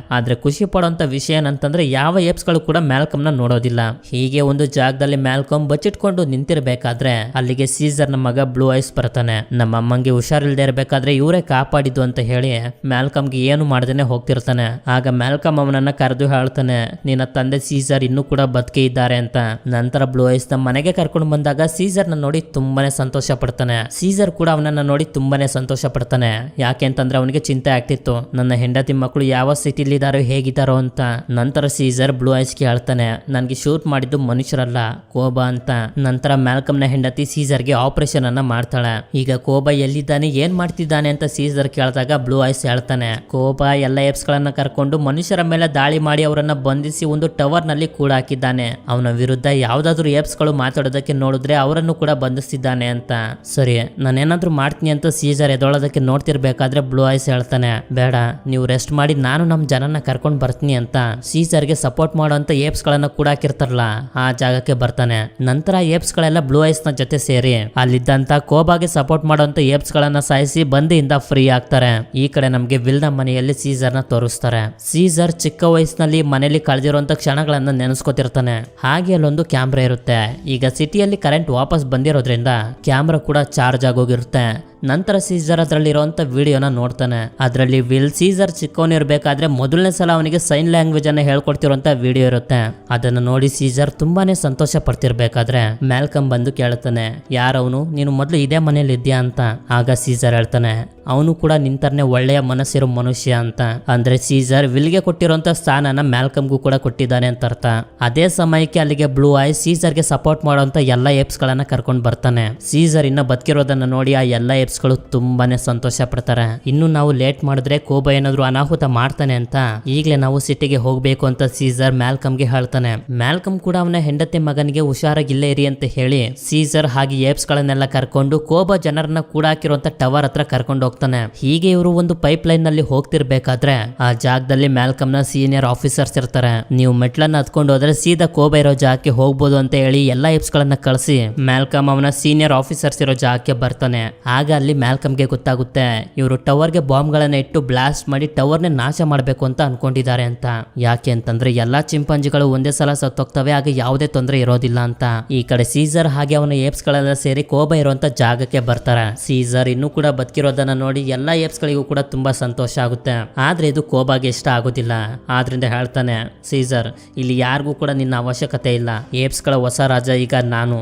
ಆದ್ರೆ ಖುಷಿ ಪಡುವಂತ ವಿಷಯ ಏನಂತಂದ್ರೆ ಯಾವ ಏಪ್ಸ್ ಗಳು ಕೂಡ ಮ್ಯಾಲ್ಕಮ್ ನ ನೋಡೋದಿಲ್ಲ. ಹೀಗೆ ಒಂದು ಜಾಗದಲ್ಲಿ ಮ್ಯಾಲ್ಕಮ್ ಬಚ್ಚಿಟ್ಕೊಂಡು ನಿಂತಿರ್ಬೇಕಾದ್ರೆ ಅಲ್ಲಿಗೆ ಸೀಸರ್ ನ ಮಗ ಬ್ಲೂ ಐಸ್ ಬರ್ತಾನೆ. ನಮ್ಮ ಅಮ್ಮಂಗೆ ಹುಷಾರಿಲ್ದೇ ಇರ್ಬೇಕಾದ್ರೆ ಇವರೇ ಕಾಪಾಡಿದ್ದು ಅಂತ ಹೇಳಿ ಮ್ಯಾಲ್ಕಮ್ಗೆ ಏನು ಮಾಡದೇನೆ ಹೋಗ್ತಿರ್ತಾನೆ. ಆಗ ಮ್ಯಾಲ್ಕಮ್ ಅವನನ್ನ ಕರೆದು ಹೇಳ್ತಾನೆ, ನಿನ್ನ ತಂದೆ ಸೀಸರ್ ಇನ್ನೂ ಕೂಡ ಬದುಕಿ ಇದ್ದಾರೆ ಅಂತ. ನಂತರ ಬ್ಲೂ ಐಸ್ ನ ಮನೆಗೆ ಕರ್ಕೊಂಡು ಬಂದಾಗ ಸೀಸರ್ ನ ನೋಡಿ ತುಂಬಾನೇ ಸಂತೋಷ ಪಡ್ತಾನೆ. ಸೀಸರ್ ಕೂಡ ಅವನನ್ನ ನೋಡಿ ತುಂಬಾನೇ ಸಂತೋಷ ಪಡ್ತಾನೆ. ಯಾಕೆ ಅಂತಂದ್ರೆ ಅವನಿಗೆ ಚಿಂತೆ ಆಗ್ತಿತ್ತು, ನನ್ನ ಹೆಂಡತಿ ಮಕ್ಕಳು ಯಾವ ಸ್ಥಿತಿಲಿ ಇದಾರೋ ಹೇಗಿದ್ದಾರೋ ಅಂತ. ನಂತರ ಸೀಸರ್ ಬ್ಲೂ ಐಸ್ಗೆ ಹೇಳ್ತಾನೆ, ನನ್ಗೆ ಶೂಟ್ ಮಾಡಿದ್ದು ಮನುಷ್ಯರಲ್ಲ ಕೋಬಾ ಅಂತ. ನಂತರ ಮ್ಯಾಲ್ಕಮ್ ನ ಹೆಂಡತಿ ಸೀಸರ್ಗೆ ಆಪರೇಷನ್ ಅನ್ನ ಮಾಡ್ತಾಳೆ. ಈಗ ಕೋಬಾ ಎಲ್ಲಿದ್ದಾನೆ, ಏನ್ ಮಾಡ್ತಿದ್ದಾನೆ ಅಂತ ಸೀಸರ್ ಕೇಳಿದಾಗ ಬ್ಲೂ ಐಸ್ ಹೇಳ್ತಾನೆ, ಕೋಬಾ ಎಲ್ಲ ಏಪ್ಸ್ ಗಳನ್ನ ಕರ್ಕೊಂಡು ಮನುಷ್ಯರ ಮೇಲೆ ದಾಳಿ ಮಾಡಿ ಅವರನ್ನ ಬಂಧಿಸಿ ಒಂದು ಟವರ್ ನಲ್ಲಿ ಕೂಡ ಹಾಕಿದ್ದಾನೆ. ಅವನ ವಿರುದ್ಧ ಯಾವ್ದಾದ್ರು ಏಪ್ಸ್ ಗಳು ಮಾತಾಡೋದಕ್ಕೆ ನೋಡಿದ್ರೆ ಅವರನ್ನು ಕೂಡ ಬಂಧಿಸ್ತಿದ್ದಾನೆ ಅಂತ. ಸರಿ, ನಾನೇನಾದ್ರೂ ಮಾಡ್ತೀನಿ ಅಂತ ಸೀಸರ್ ಎದೊಳೋದಕ್ಕೆ ನೋಡ್ತಿರ್ಬೇಕಾದ್ರೆ ಬ್ಲೂ ಐಸ್ ಹೇಳ್ತಾನೆ, ಬೇಡ, ನೀವು ರೆಸ್ಟ್ ಮಾಡಿ, ನಾನು ನಮ್ ಜನನ ಕರ್ಕೊಂಡ್ ಬರ್ತೀನಿ ಅಂತ ಸೀಸರ್ಗೆ ಸಪೋರ್ಟ್ ಮಾಡುವಂತ ಏಪ್ಸ್ ಗಳನ್ನ ಕೂಡ ಹಾಕಿರ್ತಾರಲ್ಲ ಆ ಜಾಗಕ್ಕೆ ಬರ್ತಾನೆ. ನಂತರ ಏಪ್ಸ್ ಗಳೆಲ್ಲ ಬ್ಲೂ ಐಸ್ ನ ಜೊತೆ ಸೇರಿ ಅಲ್ಲಿದ್ದಂತ ಕೋಬಾಗೆ ಸಪೋರ್ಟ್ ಮಾಡುವಂತ ಏಪ್ಸ್ ಗಳನ್ನ ಸಾಯಿಸಿ ಬಂದಿಯಿಂದ ಫ್ರೀ ಆಗ್ತಾರೆ. ಈ ಕಡೆ ನಮ್ಗೆ ವಿಲ್ ನ ಮನೆಯಲ್ಲಿ ಸೀಸರ್ ನ ತೋರಿಸ್ತಾರೆ. ಸೀಸರ್ ಚಿಕ್ಕ ವಯಸ್ಸಿನಲ್ಲಿ ಮನೆಯಲ್ಲಿ ಕಳೆದಿರುವಂತ ಕ್ಷಣಗಳನ್ನ ನೆನೆಸ್ಕೊತಿರ್ತಾನೆ. ಹಾಗೆ ಅಲ್ಲೊಂದು ಕ್ಯಾಮ್ರಾ ಇರುತ್ತೆ. ಈಗ ಸಿಟಿಯಲ್ಲಿ ಕರೆಂಟ್ ವಾಪಸ್ ಬಂದಿರೋದ್ರಿಂದ ಕ್ಯಾಮ್ರಾ ಕೂಡ ಚಾರ್ಜ್ ಆಗೋಗಿರುತ್ತೆ. ನಂತರ ಸೀಸರ್ ಅದರಲ್ಲಿರುವಂತ ವಿಡಿಯೋನ ನೋಡ್ತಾನೆ. ಅದರಲ್ಲಿ ವಿಲ್ ಸೀಸರ್ ಚಿಕ್ಕವನಿರ್ಬೇಕಾದ್ರೆ ಮೊದಲನೇ ಸಲ ಅವನಿಗೆ ಸೈನ್ ಲ್ಯಾಂಗ್ವೇಜ್ ಅನ್ನ ಹೇಳ್ಕೊಡ್ತಿರುವಂತ ವಿಡಿಯೋ ಇರುತ್ತೆ. ಅದನ್ನ ನೋಡಿ ಸೀಸರ್ ತುಂಬಾನೇ ಸಂತೋಷ ಪಡ್ತಿರ್ಬೇಕಾದ್ರೆ ಮ್ಯಾಲ್ಕಮ್ ಬಂದು ಕೇಳ್ತಾನೆ, ಯಾರವನು, ನೀನು ಮೊದಲು ಇದೇ ಮನೇಲಿ ಇದ್ಯಾ ಅಂತ. ಆಗ ಸೀಸರ್ ಹೇಳ್ತಾನೆ, ಅವನು ಕೂಡ ನಿಂತರ್ನೆ ಒಳ್ಳೆಯ ಮನಸ್ಸಿರೋ ಮನುಷ್ಯ ಅಂತ. ಅಂದ್ರೆ ಸೀಸರ್ ವಿಲ್ಗೆ ಕೊಟ್ಟಿರುವಂತ ಸ್ಥಾನನ ಮ್ಯಾಲ್ಕಮ್ಗೂ ಕೂಡ ಕೊಟ್ಟಿದ್ದಾನೆ ಅಂತ ಅರ್ಥ. ಅದೇ ಸಮಯಕ್ಕೆ ಅಲ್ಲಿಗೆ ಬ್ಲೂ ಐ ಸೀಸರ್ಗೆ ಸಪೋರ್ಟ್ ಮಾಡುವಂತ ಎಲ್ಲ ಏಪ್ಸ್ ಗಳನ್ನ ಕರ್ಕೊಂಡು ಬರ್ತಾನೆ. ಸೀಸರ್ ಇನ್ನ ಬದುಕಿರೋದನ್ನ ನೋಡಿ ಆ ಎಲ್ಲ ಏಪ್ಸ್ ಗಳು ತುಂಬಾನೇ ಸಂತೋಷ ಪಡ್ತಾರೆ. ಇನ್ನು ನಾವು ಲೇಟ್ ಮಾಡಿದ್ರೆ ಕೋಬಾ ಏನಾದ್ರು ಅನಾಹುತ ಮಾಡ್ತಾನೆ ಅಂತ ಈಗಲೇ ನಾವು ಸಿಟಿಗೆ ಹೋಗ್ಬೇಕು ಅಂತ ಸೀಸರ್ ಮ್ಯಾಲ್ಕಮ್ಗೆ ಹೇಳ್ತಾನೆ. ಮ್ಯಾಲ್ಕಮ್ ಕೂಡ ಅವನ ಹೆಂಡತಿ ಮಗನಿಗೆ ಹುಷಾರಾಗಿಲ್ಲೇ ಇರಿ ಅಂತ ಹೇಳಿ ಸೀಸರ್ ಹಾಗೆ ಏಪ್ಸ್ ಗಳನ್ನೆಲ್ಲ ಕರ್ಕೊಂಡು ಕೋಬಾ ಜನರನ್ನ ಕೂಡ ಹಾಕಿರುವಂತ ಟವರ್ ಹತ್ರ ಕರ್ಕೊಂಡು ಹೋಗ್ತಾನೆ. ಹೀಗೆ ಇವರು ಒಂದು ಪೈಪ್ ಲೈನ್ ನಲ್ಲಿ ಹೋಗ್ತಿರ್ಬೇಕಾದ್ರೆ ಆ ಜಾಗದಲ್ಲಿ ಮ್ಯಾಲ್ಕಮ್ ನ ಸೀನಿಯರ್ ಆಫೀಸರ್ಸ್ ಇರ್ತಾರೆ. ನೀವು ಮೆಟ್ಲನ್ನ ಹತ್ಕೊಂಡು ಹೋದ್ರೆ ಸೀದಾ ಕೋಬಾ ಇರೋ ಜಾಗಕ್ಕೆ ಹೋಗ್ಬೋದು ಅಂತ ಹೇಳಿ ಎಲ್ಲಾ ಏಪ್ಸ್ ಗಳನ್ನ ಕಳಿಸಿ ಮ್ಯಾಲ್ಕಮ್ ಅವನ ಸೀನಿಯರ್ ಆಫೀಸರ್ಸ್ ಇರೋ ಜಾಗಕ್ಕೆ ಬರ್ತಾನೆ. ಆಗ ಅಲ್ಲಿ ಮ್ಯಾಲ್ಕಮ್ಗೆ ಗೊತ್ತಾಗುತ್ತೆ ಇವರು ಟವರ್ಗೆ ಬಾಂಬ್ ಗಳನ್ನ ಇಟ್ಟು ಬ್ಲಾಸ್ಟ್ ಮಾಡಿ ಟವರ್ನ ನಾಶ ಮಾಡಬೇಕು ಅಂತ ಅನ್ಕೊಂಡಿದ್ದಾರೆ ಅಂತ. ಯಾಕೆ ಅಂತಂದ್ರೆ ಎಲ್ಲಾ ಚಿಂಪಾಂಜಿಗಳು ಒಂದೇ ಸಲ ಸತ್ತೋಗ್ತವೆ, ಆಗ ಯಾವುದೇ ತೊಂದರೆ ಇರೋದಿಲ್ಲ ಅಂತ. ಈ ಕಡೆ ಸೀಸರ್ ಹಾಗೆ ಅವನ ಏಪ್ಸ್ ಗಳೆಲ್ಲ ಸೇರಿ ಕೋಬಾ ಇರುವಂತ ಜಾಗಕ್ಕೆ ಬರ್ತಾರೆ. ಸೀಸರ್ ಇನ್ನೂ ಕೂಡ ಬದುಕಿರೋದನ್ನ ನೋಡಿ ಎಲ್ಲಾ ಏಪ್ಸ್ ಗಳಿಗೂ ಕೂಡ ತುಂಬಾ ಸಂತೋಷ ಆಗುತ್ತೆ. ಆದ್ರೆ ಇದು ಕೋಬಾಗೆ ಇಷ್ಟ ಆಗೋದಿಲ್ಲ. ಆದ್ರಿಂದ ಹೇಳ್ತಾನೆ, ಸೀಸರ್, ಇಲ್ಲಿ ಯಾರಿಗೂ ಕೂಡ ನಿನ್ನ ಅವಶ್ಯಕತೆ ಇಲ್ಲ. ಏಪ್ಸ್ ಗಳ ಹೊಸ ರಾಜ ಈಗ ನಾನು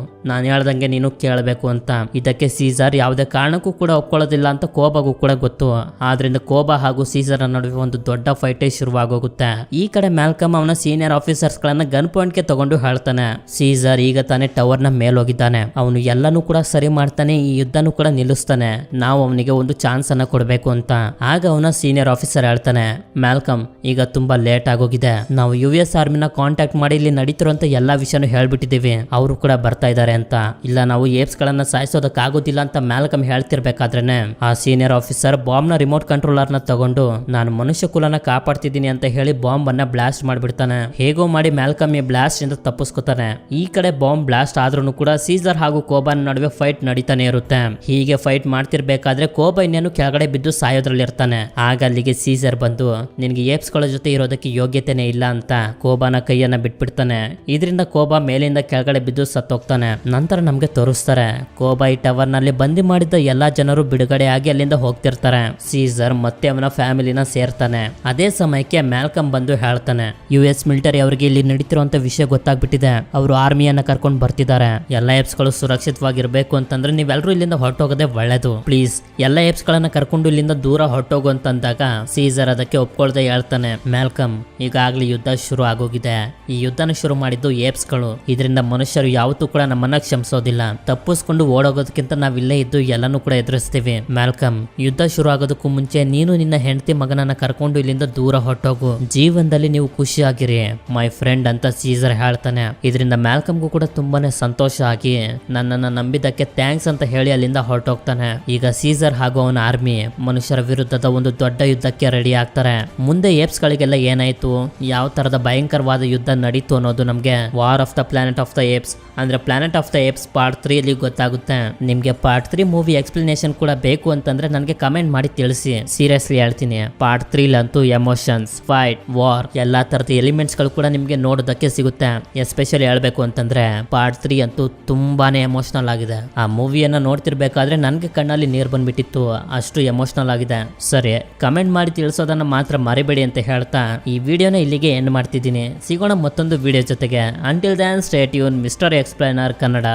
ಹೇಳ್ದಂಗೆ ನೀನು ಕೇಳಬೇಕು ಅಂತ. ಇದಕ್ಕೆ ಸೀಸರ್ ಯಾವುದೇ ಕಾರಣಕ್ಕೂ ಕೂಡ ಒಪ್ಕೊಳ್ಳೋದಿಲ್ಲ ಅಂತ ಕೋಬಾಗೂ ಕೂಡ ಗೊತ್ತು. ಆದ್ರಿಂದ ಕೋಬಾ ಹಾಗೂ ಸೀಸರ್ ನಡುವೆ ಒಂದು ದೊಡ್ಡ ಫೈಟೇ ಶುರುವಾಗೋಗುತ್ತೆ. ಈ ಕಡೆ ಮ್ಯಾಲ್ಕಮ್ ಅವನ ಸೀನಿಯರ್ ಆಫೀಸರ್ಸ್ ಗಳನ್ನ ಗನ್ ಪಾಯಿಂಟ್ ಗೆ ತಗೊಂಡು ಹೇಳ್ತಾನೆ, ಸೀಸರ್ ಈಗ ತಾನೇ ಟವರ್ ನ ಮೇಲೋಗಿದ್ದಾನೆ, ಅವನು ಎಲ್ಲಾನು ಕೂಡ ಸರಿ ಮಾಡ್ತಾನೆ, ಈ ಯುದ್ಧನೂ ಕೂಡ ನಿಲ್ಲಿಸ್ತಾನೆ, ನಾವು ಅವನಿಗೆ ಒಂದು ಚಾನ್ಸ್ ಅನ್ನ ಕೊಡ್ಬೇಕು ಅಂತ. ಆಗ ಅವನ ಸೀನಿಯರ್ ಆಫೀಸರ್ ಹೇಳ್ತಾನೆ, ಮ್ಯಾಲ್ಕಮ್ ಈಗ ತುಂಬಾ ಲೇಟ್ ಆಗೋಗಿದೆ, ನಾವು US ಆರ್ಮಿನ ಕಾಂಟ್ಯಾಕ್ಟ್ ಮಾಡಿ ಇಲ್ಲಿ ನಡೀತಿರುವಂತ ಎಲ್ಲಾ ವಿಷಯನೂ ಹೇಳ್ಬಿಟ್ಟಿದೀವಿ, ಅವರು ಕೂಡ ಬರ್ತಾ ಇದ್ದಾರೆ ಅಂತ. ಇಲ್ಲ, ನಾವು ಏಪ್ಸ್ ಗಳನ್ನ ಸಾಯಿಸೋದಕ್ಕಾಗೋದಿಲ್ಲ ಅಂತ ಮ್ಯಾಲ್ಕಮ್ ಹೇಳ್ತಿರ್ಬೇಕು ಮಾಡ್ತಿರ್ಬೇಕಾದ್ರೇನೆ ಆ ಸೀನಿಯರ್ ಆಫೀಸರ್ ಬಾಂಬ್ ನ ರಿಮೋಟ್ ಕಂಟ್ರೋಲರ್ ನ ತಗೊಂಡು ನಾನು ಮನುಷ್ಯ ಕುಲನ ಕಾಪಾಡ್ತಿದ್ದೀನಿ ಅಂತ ಹೇಳಿ ಬಾಂಬ್ ಅನ್ನ ಬ್ಲಾಸ್ಟ್ ಮಾಡ್ಬಿಡ್ತಾನೆ. ಹೇಗೋ ಮಾಡಿ ಮ್ಯಾಲ್ಕಮ್ ಈ ಬ್ಲಾಸ್ಟ್ ಇಂದ ತಪ್ಪಿಸ್ಕೊತಾನೆ. ಈ ಕಡೆ ಬಾಂಬ್ ಬ್ಲಾಸ್ಟ್ ಆದ್ರೂ ಕೂಡ ಸೀಸರ್ ಹಾಗೂ ಕೋಬಾನ್ ನಡುವೆ ಫೈಟ್ ನಡೀತಾನೆ ಇರುತ್ತೆ. ಹೀಗೆ ಫೈಟ್ ಮಾಡ್ತಿರ್ಬೇಕಾದ್ರೆ ಕೋಬಾ ಇನ್ನೇನು ಕೆಳಗಡೆ ಬಿದ್ದು ಸಾಯೋದ್ರಲ್ಲಿ ಇರ್ತಾನೆ. ಆಗ ಅಲ್ಲಿಗೆ ಸೀಸರ್ ಬಂದು ನಿನ್ಗೆ ಏಪ್ಸ್ ಗಳ ಜೊತೆ ಇರೋದಕ್ಕೆ ಯೋಗ್ಯತೆನೆ ಇಲ್ಲ ಅಂತ ಕೋಬಾನ ಕೈಯನ್ನ ಬಿಟ್ಬಿಡ್ತಾನೆ. ಇದರಿಂದ ಕೋಬಾ ಮೇಲಿಂದ ಕೆಳಗಡೆ ಬಿದ್ದು ಸತ್ತೋಗ್ತಾನೆ. ನಂತರ ನಮ್ಗೆ ತೋರಿಸ್ತಾರೆ ಕೋಬಾ ಈ ಟವರ್ ನಲ್ಲಿ ಬಂದಿ ಮಾಡಿದ್ದ ಎಲ್ಲಾ ಜನರು ಬಿಡುಗಡೆ ಆಗಿ ಅಲ್ಲಿಂದ ಹೋಗ್ತಿರ್ತಾರೆ. ಸೀಸರ್ ಮತ್ತೆ ಅವನ ಫ್ಯಾಮಿಲಿನ ಸೇರ್ತಾನೆ. ಅದೇ ಸಮಯಕ್ಕೆ ಮ್ಯಾಲ್ಕಮ್ ಬಂದು ಹೇಳ್ತಾನೆ US ಮಿಲಿಟರಿ ಅವರಿಗೆ ಇಲ್ಲಿ ನಡೀತಿರುವಂತ ವಿಷಯ ಗೊತ್ತಾಗ್ಬಿಟ್ಟಿದೆ. ಅವರು ಆರ್ಮಿಯನ್ನ ಕರ್ಕೊಂಡು ಬರ್ತಿದ್ದಾರೆ. ಎಲ್ಲ ಏಪ್ಸ್ ಗಳು ಸುರಕ್ಷಿತವಾಗಿರ್ಬೇಕು ಅಂತಂದ್ರೆ ನೀವೆಲ್ಲರೂ ಇಲ್ಲಿಂದ ಹೊರಟೋಗೋದೇ ಒಳ್ಳೇದು. ಪ್ಲೀಸ್ ಎಲ್ಲ ಏಪ್ಸ್ ಗಳನ್ನ ಕರ್ಕೊಂಡು ಇಲ್ಲಿಂದ ದೂರ ಹೊರಟೋಗು ಅಂತಂದಾಗ ಸೀಸರ್ ಅದಕ್ಕೆ ಒಪ್ಕೊಳ್ದೆ ಹೇಳ್ತಾನೆ ಮ್ಯಾಲ್ಕಮ್ ಈಗಾಗ್ಲೇ ಯುದ್ಧ ಶುರು ಆಗೋಗಿದೆ. ಈ ಯುದ್ಧನ ಶುರು ಮಾಡಿದ್ದು ಏಪ್ಸ್ ಗಳು. ಇದರಿಂದ ಮನುಷ್ಯರು ಯಾವತ್ತೂ ಕೂಡ ನಮ್ಮನ್ನ ಕ್ಷಮಿಸೋದಿಲ್ಲ. ತಪ್ಪಿಸ್ಕೊಂಡು ಓಡೋಗೋದಕ್ಕಿಂತ ನಾವಿಲ್ಲೇ ಇದ್ದು ಎಲ್ಲಾನು ಕೂಡ ಎದುರಿಸ್ತೀವಿ. ಮ್ಯಾಲ್ಕಮ್ ಯುದ್ಧ ಶುರು ಆಗೋದಕ್ಕೂ ಮುಂಚೆ ನೀನು ನಿನ್ನ ಹೆಂಡತಿ ಮಗನನ್ನ ಕರ್ಕೊಂಡು ಇಲ್ಲಿಂದ ದೂರ ಹೊರಟೋಗು. ಜೀವನದಲ್ಲಿ ನೀವು ಖುಷಿಯಾಗಿರಿ ಮೈ ಫ್ರೆಂಡ್ ಅಂತ ಸೀಸರ್ ಹೇಳ್ತಾನೆ. ಇದರಿಂದ ಮ್ಯಾಲ್ಕಮ್ಗೂ ಕೂಡ ತುಂಬಾನೇ ಸಂತೋಷ ಆಗಿ ನನ್ನನ್ನ ನಂಬಿದ್ದಕ್ಕೆ ಥ್ಯಾಂಕ್ಸ್ ಅಂತ ಹೇಳಿ ಅಲ್ಲಿಂದ ಹೊರಟೋಗ್ತಾನೆ. ಈಗ ಸೀಸರ್ ಹಾಗೂ ಅವನ ಆರ್ಮಿ ಮನುಷ್ಯರ ವಿರುದ್ಧದ ಒಂದು ದೊಡ್ಡ ಯುದ್ಧಕ್ಕೆ ರೆಡಿ ಆಗ್ತಾರೆ. ಮುಂದೆ ಏಪ್ಸ್ ಗಳಿಗೆಲ್ಲ ಏನಾಯ್ತು, ಯಾವ ತರದ ಭಯಂಕರವಾದ ಯುದ್ಧ ನಡೀತು ಅನ್ನೋದು ನಮ್ಗೆ war of the planet of the apes ಅಂದ್ರೆ planet of the apes part 3 ಅಲ್ಲಿ ಗೊತ್ತಾಗುತ್ತೆ. ನಿಮ್ಗೆ ಪಾರ್ಟ್ 3 ಮೂವಿ ಎಕ್ಸ್ಪ್ಲನೇಷನ್ ಕೂಡ ಬೇಕು ಅಂತಂದ್ರೆ ನನಗೆ ಕಮೆಂಟ್ ಮಾಡಿ ತಿಳಿಸಿ. ಸೀರಿಯಸ್ಲಿ ಹೇಳ್ತೀನಿ, ಪಾರ್ಟ್ 3 ಅಂತೂ ಎಮೋಷನ್ಸ್, ಫೈಟ್, ವಾರ್ ಎಲ್ಲಾ ತರದ ಎಲಿಮೆಂಟ್ಸ್ ಗಳು ಕೂಡ ನಿಮ್ಗೆ ನೋಡೋದಕ್ಕೆ ಸಿಗುತ್ತೆ. ಎಸ್ಪೆಷಲಿ ಹೇಳ್ಬೇಕು ಅಂತಂದ್ರೆ ಪಾರ್ಟ್ 3 ಅಂತೂ ತುಂಬಾನೇ ಎಮೋಷನಲ್ ಆಗಿದೆ. ಆ ಮೂವಿಯನ್ನ ನೋಡ್ತಿರ್ಬೇಕಾದ್ರೆ ನನ್ಗೆ ಕಣ್ಣಲ್ಲಿ ನೀರ್ ಬಂದ್ಬಿಟ್ಟಿತ್ತು, ಅಷ್ಟು ಎಮೋಷನಲ್ ಆಗಿದೆ. ಸರಿ, ಕಮೆಂಟ್ ಮಾಡಿ ತಿಳಿಸೋದನ್ನ ಮಾತ್ರ ಮರಿಬೇಡಿ ಅಂತ ಹೇಳ್ತಾ ಈ ವಿಡಿಯೋನ ಇಲ್ಲಿಗೆ ಎಂಡ್ ಮಾಡ್ತಿದ್ದೀನಿ. ಸಿಗೋಣ ಮತ್ತೊಂದು ವಿಡಿಯೋ ಜೊತೆಗೆ. Until then stay tune mister explainer Kannada.